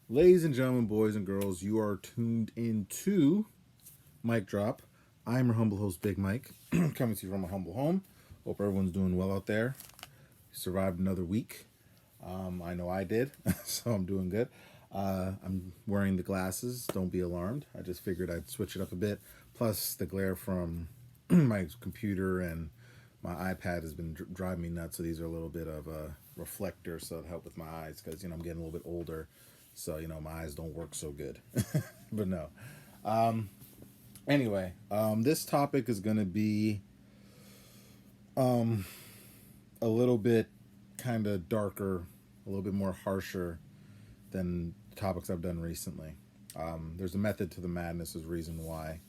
Ladies and gentlemen, boys and girls, you are tuned into Mic Drop. I'm your humble host, Big Mike, coming to you from a humble home. Hope everyone's doing well out there. Survived another week. I know I did, so I'm doing good. I'm wearing the glasses. Don't be alarmed. I just figured I'd switch it up a bit. Plus, the glare from my computer and my iPad has been driving me nuts. So these are a little bit of a reflector, so it help with my eyes because I'm getting a little bit older. So my eyes don't work so good. But no. Anyway, this topic is gonna be a little bit kind of darker, a little bit more harsher than topics I've done recently. There's a method to the madness, is reason why.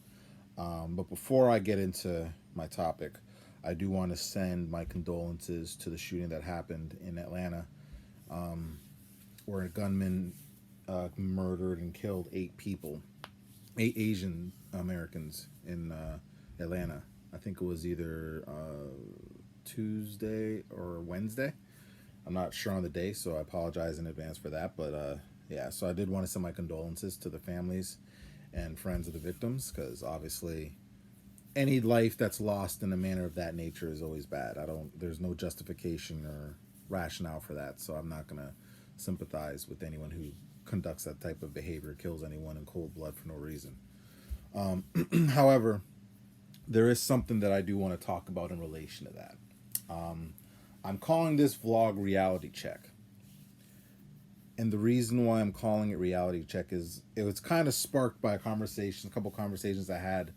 But before I get into my topic, I do want to send my condolences to the shooting that happened in Atlanta, where a gunman murdered and killed 8 people, 8 Asian Americans in Atlanta. I think it was either Tuesday or Wednesday. I'm not sure on the day, so I apologize in advance for that. But yeah, so I did want to send my condolences to the families and friends of the victims because obviously any life that's lost in a manner of that nature is always bad. There's no justification or rationale for that, so I'm not going to sympathize with anyone who conducts that type of behavior, kills anyone in cold blood for no reason. However, there is something that I do want to talk about in relation to that. I'm calling this vlog Reality Check. And the reason why I'm calling it Reality Check is it was kind of sparked by a couple conversations I had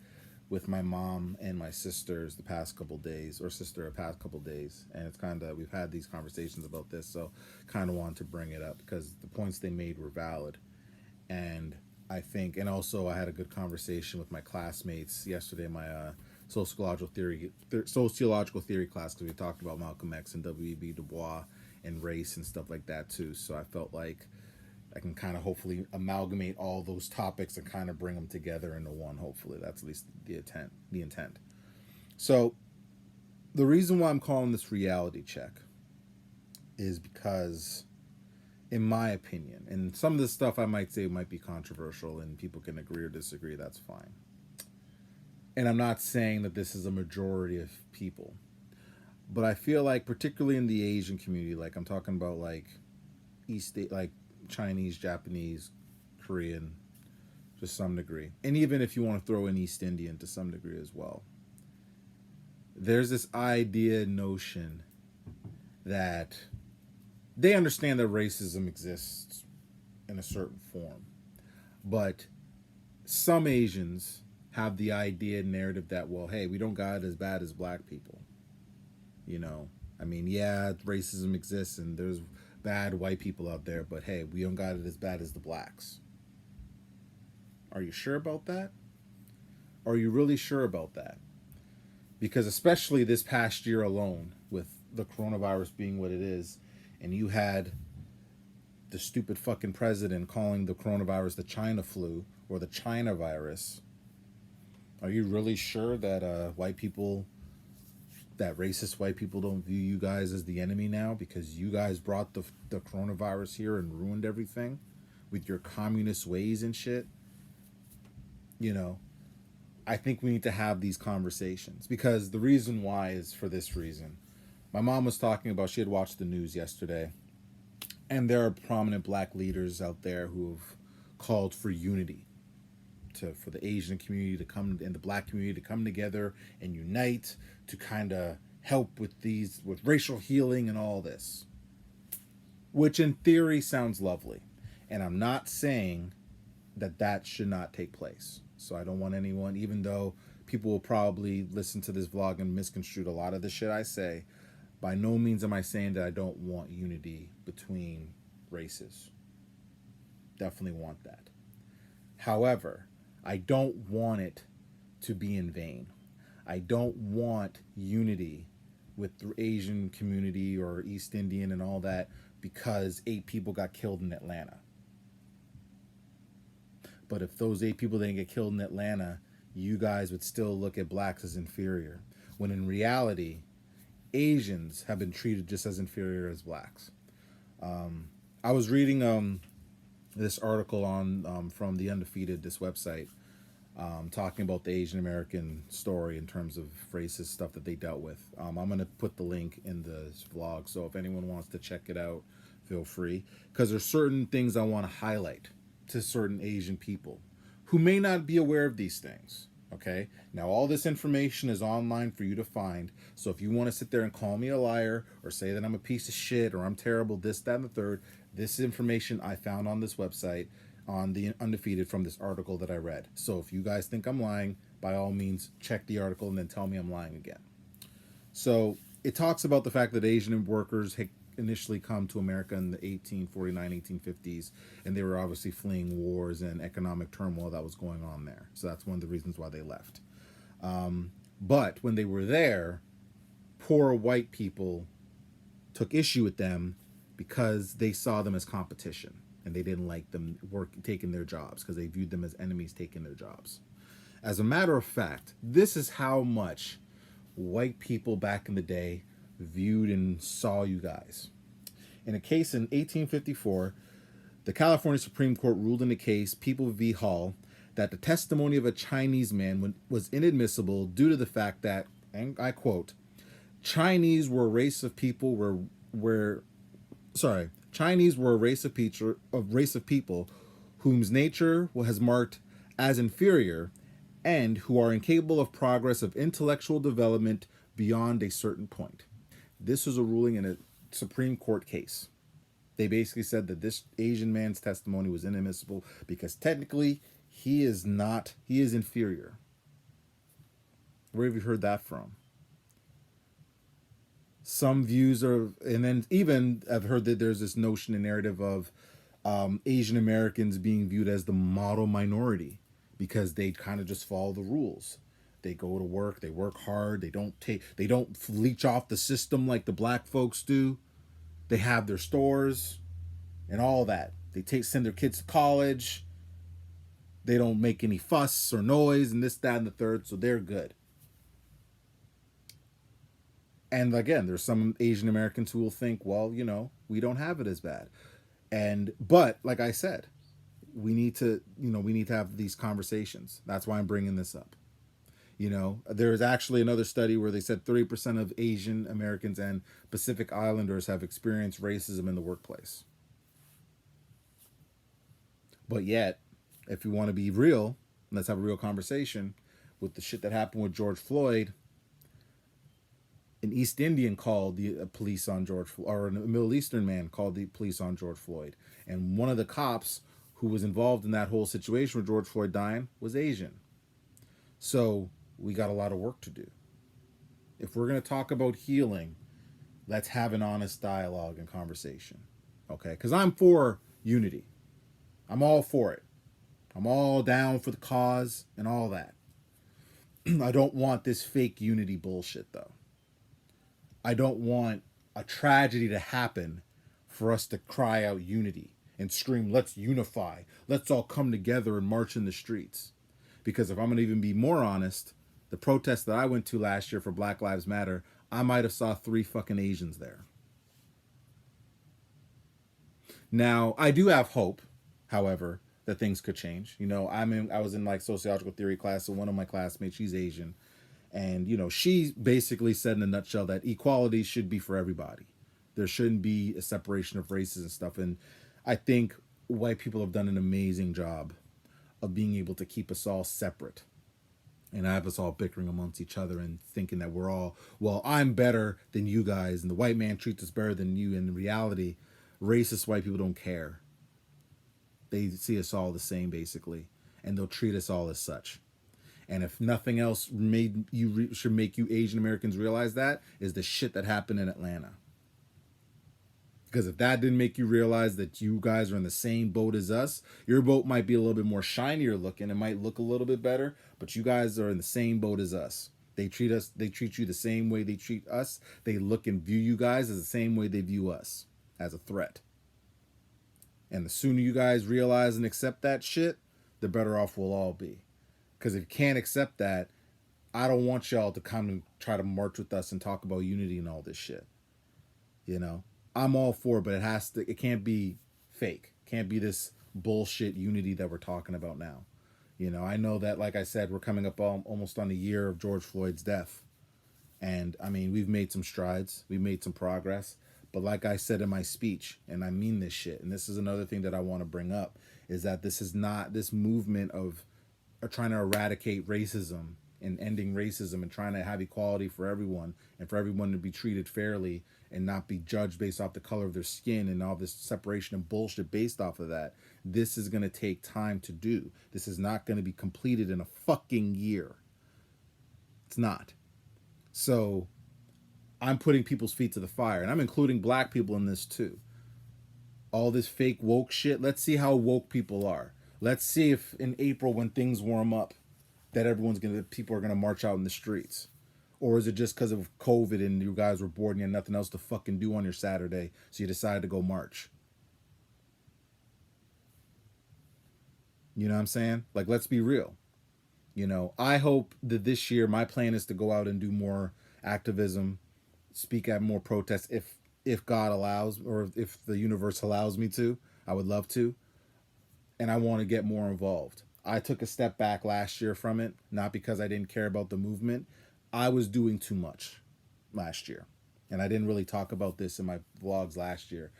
with my mom and my sisters the past couple days, or sister the past couple days. And it's kind of, we've had these conversations about this, so kind of wanted to bring it up because the points they made were valid. And I think, and also I had a good conversation with my classmates yesterday, my sociological theory class, because we talked about Malcolm X and W.E.B. Du Bois and race and stuff like that too. So I felt like I can kind of hopefully amalgamate all those topics and kind of bring them together into one. Hopefully, that's at least the intent. The intent. So the reason why I'm calling this reality check is because, in my opinion, and some of this stuff I might say might be controversial and people can agree or disagree, that's fine. And I'm not saying that this is a majority of people, but I feel like, particularly in the Asian community, like I'm talking about like like Chinese, Japanese, Korean, to some degree, and even if you want to throw in East Indian to some degree as well, there's this idea notion that they understand that racism exists in a certain form, but some Asians have the idea narrative that, well, hey, we don't got it as bad as black people. You know, I mean, yeah, racism exists and there's bad white people out there, but hey, we don't got it as bad as the blacks. Are you sure about that? Are you really sure about that? Because especially this past year alone, with the coronavirus being what it is, and you had the stupid fucking president calling the coronavirus the China flu or the China virus, are you really sure that that racist white people don't view you guys as the enemy now because you guys brought the coronavirus here and ruined everything with your communist ways and shit? You know, I think we need to have these conversations because the reason why is for this reason. My mom was talking about, she had watched the news yesterday, and there are prominent black leaders out there who have called for unity, for the Asian community to come and the black community to come together and unite to kind of help with racial healing and all this, which in theory sounds lovely. And I'm not saying that that should not take place. So I don't want anyone, even though people will probably listen to this vlog and misconstrue a lot of the shit I say, by no means am I saying that I don't want unity between races. Definitely want that. However, I don't want it to be in vain. I don't want unity with the Asian community or East Indian and all that because 8 people got killed in Atlanta. But if those 8 people didn't get killed in Atlanta, you guys would still look at blacks as inferior. When in reality, Asians have been treated just as inferior as blacks. I was reading this article on from the Undefeated, this website, talking about the Asian American story in terms of racist stuff that they dealt with. I'm gonna put the link in the vlog, so if anyone wants to check it out, feel free. Because there's certain things I want to highlight to certain Asian people who may not be aware of these things. Okay, now all this information is online for you to find. So if you want to sit there and call me a liar or say that I'm a piece of shit or I'm terrible, this, that, and the third, this information I found on this website on the Undefeated from this article that I read. So if you guys think I'm lying, by all means, check the article and then tell me I'm lying again. So it talks about the fact that Asian workers had initially come to America in the 1849, 1850s, and they were obviously fleeing wars and economic turmoil that was going on there. So that's one of the reasons why they left. But when they were there, poor white people took issue with them because they saw them as competition and they didn't like them taking their jobs because they viewed them as enemies taking their jobs. As a matter of fact, this is how much white people back in the day viewed and saw you guys. In a case in 1854, the California Supreme Court ruled in the case People v. Hall that the testimony of a Chinese man was inadmissible due to the fact that, and I quote, Chinese were a race of people Chinese were a race of people whose nature has marked as inferior and who are incapable of progress of intellectual development beyond a certain point. This was a ruling in a Supreme Court case. They basically said that this Asian man's testimony was inadmissible because technically he is inferior. Where have you heard that from? Some views are, and then even I've heard that there's this notion and narrative of Asian Americans being viewed as the model minority because they kind of just follow the rules. They go to work, they work hard, they don't leech off the system like the black folks do. They have their stores and all that. They send their kids to college. They don't make any fuss or noise and this, that, and the third, so they're good. And again, there's some Asian Americans who will think, well, we don't have it as bad. But like I said, we need to have these conversations. That's why I'm bringing this up. There's actually another study where they said 30% of Asian Americans and Pacific Islanders have experienced racism in the workplace. But yet, if you want to be real, let's have a real conversation with the shit that happened with George Floyd. An East Indian called the police on George Floyd, or a Middle Eastern man called the police on George Floyd. And one of the cops who was involved in that whole situation with George Floyd dying was Asian. So we got a lot of work to do. If we're going to talk about healing, let's have an honest dialogue and conversation. Okay? Because I'm for unity. I'm all for it. I'm all down for the cause and all that. I don't want this fake unity bullshit, though. I don't want a tragedy to happen for us to cry out unity and scream, let's unify. Let's all come together and march in the streets. Because if I'm going to even be more honest, the protest that I went to last year for Black Lives Matter, I might have saw 3 fucking Asians there. Now, I do have hope, however, that things could change. I was in like sociological theory class, and one of my classmates, she's Asian. And, she basically said in a nutshell that equality should be for everybody. There shouldn't be a separation of races and stuff. And I think white people have done an amazing job of being able to keep us all separate and have us all bickering amongst each other and thinking that we're all, well, I'm better than you guys and the white man treats us better than you. And in reality, racist white people don't care. They see us all the same, basically, and they'll treat us all as such. And if nothing else should make you Asian Americans realize that, is the shit that happened in Atlanta. Because if that didn't make you realize that you guys are in the same boat as us, your boat might be a little bit more shinier looking. It might look a little bit better, but you guys are in the same boat as us. They treat you the same way they treat us. They look and view you guys as the same way they view us, as a threat. And the sooner you guys realize and accept that shit, the better off we'll all be. Because if you can't accept that, I don't want y'all to come and try to march with us and talk about unity and all this shit. I'm all for it, but it can't be fake. It can't be this bullshit unity that we're talking about now. I know that, like I said, we're coming up almost on a year of George Floyd's death. And I mean, we've made some strides, we've made some progress. But like I said in my speech, and I mean this shit, and this is another thing that I want to bring up, is that this is not this movement of trying to eradicate racism and ending racism and trying to have equality for everyone and for everyone to be treated fairly and not be judged based off the color of their skin and all this separation and bullshit based off of that. This is going to take time to do. This is not going to be completed in a fucking year. It's not. So I'm putting people's feet to the fire, and I'm including black people in this too. All this fake woke shit, let's see how woke people are. Let's see if in April when things warm up that people are gonna march out in the streets. Or is it just because of COVID and you guys were bored and you had nothing else to fucking do on your Saturday, so you decided to go march? You know what I'm saying? Like, let's be real. I hope that this year my plan is to go out and do more activism, speak at more protests if God allows, or if the universe allows me to. I would love to. And I want to get more involved. I took a step back last year from it, not because I didn't care about the movement. I was doing too much last year. And I didn't really talk about this in my vlogs last year,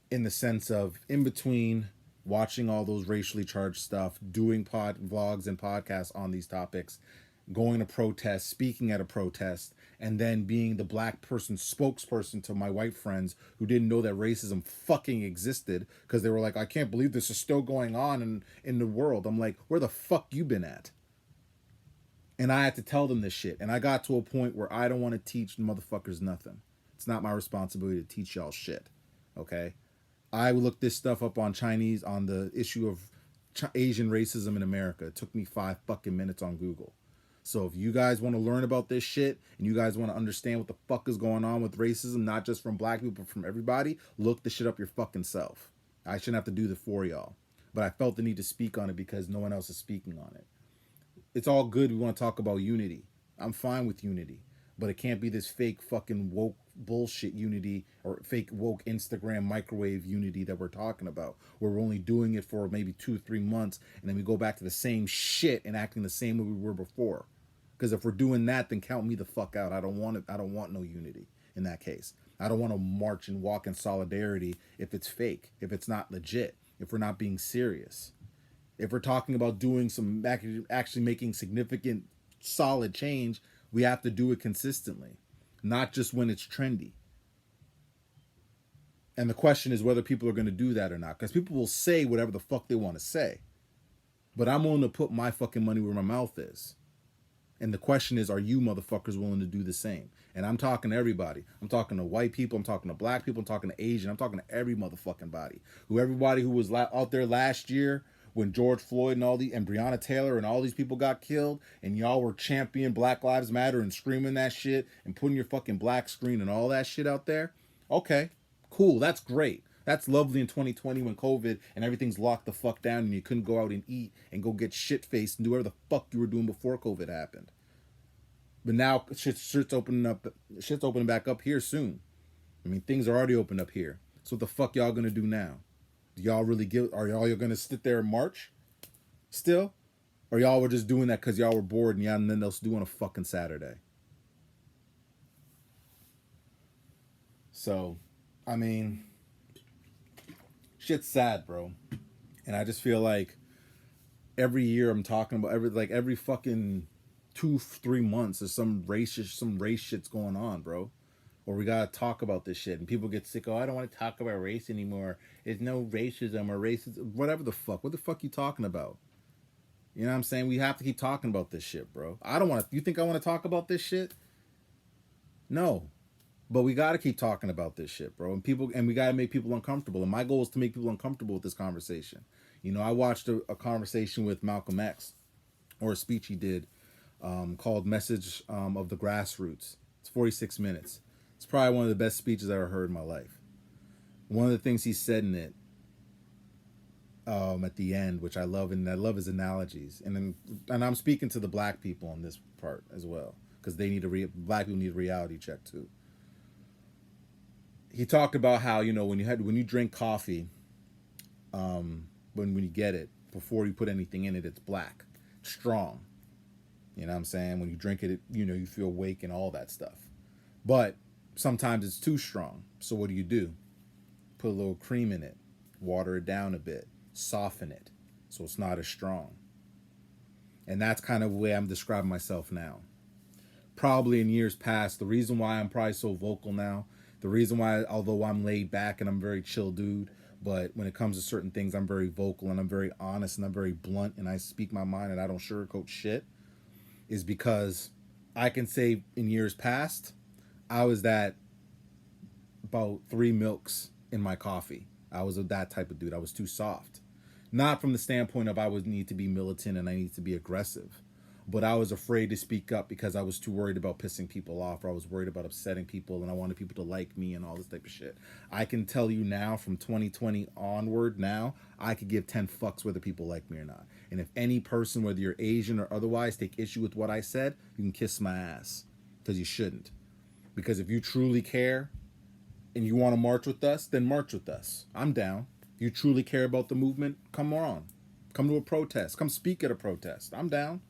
in the sense of in between watching all those racially charged stuff, doing vlogs and podcasts on these topics, going to protests, speaking at a protest, and then being the black person spokesperson to my white friends who didn't know that racism fucking existed, because they were like, I can't believe this is still going on in the world. I'm like, where the fuck you been at? And I had to tell them this shit. And I got to a point where I don't want to teach motherfuckers nothing. It's not my responsibility to teach y'all shit. Okay? I looked this stuff up on the issue of Asian racism in America. It took me 5 fucking minutes on Google. So if you guys want to learn about this shit and you guys want to understand what the fuck is going on with racism, not just from black people, but from everybody, look the shit up your fucking self. I shouldn't have to do that for y'all. But I felt the need to speak on it because no one else is speaking on it. It's all good. We want to talk about unity. I'm fine with unity. But it can't be this fake fucking woke bullshit unity or fake woke Instagram microwave unity that we're talking about, where we're only doing it for maybe 2-3 months and then we go back to the same shit and acting the same way we were before. Because if we're doing that, then count me the fuck out. I don't want it. I don't want no unity in that case. I don't want to march and walk in solidarity if it's fake, if it's not legit, if we're not being serious. If we're talking about doing some actually making significant solid change, we have to do it consistently, not just when it's trendy. And the question is whether people are going to do that or not, because people will say whatever the fuck they want to say. But I'm willing to put my fucking money where my mouth is. And the question is, are you motherfuckers willing to do the same? And I'm talking to everybody. I'm talking to white people. I'm talking to black people. I'm talking to Asian. I'm talking to every motherfucking body. Everybody who was out there last year when George Floyd and Breonna Taylor and all these people got killed, and y'all were championing Black Lives Matter and screaming that shit and putting your fucking black screen and all that shit out there. Okay, cool. That's great. That's lovely in 2020 when COVID and everything's locked the fuck down and you couldn't go out and eat and go get shit-faced and do whatever the fuck you were doing before COVID happened. But now shit's opening back up here soon. I mean, things are already opened up here. So what the fuck y'all gonna do now? Do y'all really are y'all gonna sit there and march still? Or y'all were just doing that because y'all were bored and y'all had nothing else to do on a fucking Saturday? So, I mean, shit's sad, bro. And I just feel like every year I'm talking about every fucking 2-3 months there's some race shit's going on, bro. Or we gotta talk about this shit and people get sick. Oh, I don't want to talk about race anymore. There's no racism or racism, whatever the fuck. What the fuck you talking about? You know what I'm saying? We have to keep talking about this shit, bro. I don't want to. You think I want to talk about this shit? No. But we got to keep talking about this shit, bro. And we got to make people uncomfortable. And my goal is to make people uncomfortable with this conversation. I watched a conversation with Malcolm X, or a speech he did, called Message of the Grassroots. It's 46 minutes. It's probably one of the best speeches I ever heard in my life. One of the things he said in it, at the end, which I love, and I love his analogies. And I'm speaking to the black people on this part as well, because black people need a reality check too. He talked about how when you drink coffee, when you get it, before you put anything in it, it's black, strong. You know what I'm saying? When you drink it, you feel awake and all that stuff. But sometimes it's too strong. So what do? Put a little cream in it, water it down a bit, soften it, so it's not as strong. And that's kind of the way I'm describing myself now. Probably in years past, the reason why I'm probably so vocal now, the reason why, although I'm laid back and I'm a very chill dude, but when it comes to certain things, I'm very vocal and I'm very honest and I'm very blunt and I speak my mind and I don't sugarcoat shit, is because I can say in years past, I was that about 3 milks in my coffee. I was that type of dude. I was too soft. Not from the standpoint of I would need to be militant and I need to be aggressive, but I was afraid to speak up because I was too worried about pissing people off, or I was worried about upsetting people and I wanted people to like me and all this type of shit. I can tell you now, from 2020 onward now, I could give 10 fucks whether people like me or not. And if any person, whether you're Asian or otherwise, take issue with what I said, you can kiss my ass, because you shouldn't. Because if you truly care and you want to march with us, then march with us. I'm down. You truly care about the movement, come on. Come to a protest. Come speak at a protest. I'm down.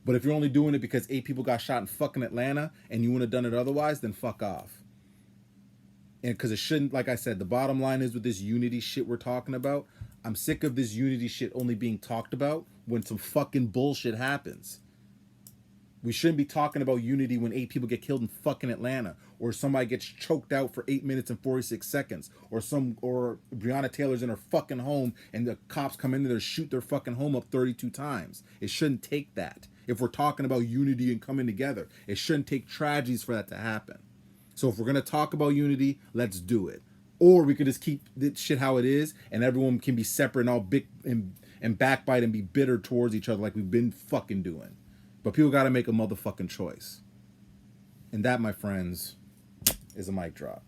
But if you're only doing it because 8 people got shot in fucking Atlanta and you wouldn't have done it otherwise, then fuck off. And because it shouldn't, like I said, the bottom line is with this unity shit we're talking about, I'm sick of this unity shit only being talked about when some fucking bullshit happens. We shouldn't be talking about unity when 8 people get killed in fucking Atlanta, or somebody gets choked out for 8 minutes and 46 seconds, or Breonna Taylor's in her fucking home and the cops come in there, shoot their fucking home up 32 times. It shouldn't take that. If we're talking about unity and coming together, it shouldn't take tragedies for that to happen. So if we're gonna talk about unity, let's do it. Or we could just keep this shit how it is, and everyone can be separate and all big and backbite and be bitter towards each other like we've been fucking doing. But people got to make a motherfucking choice. And that, my friends, is a mic drop.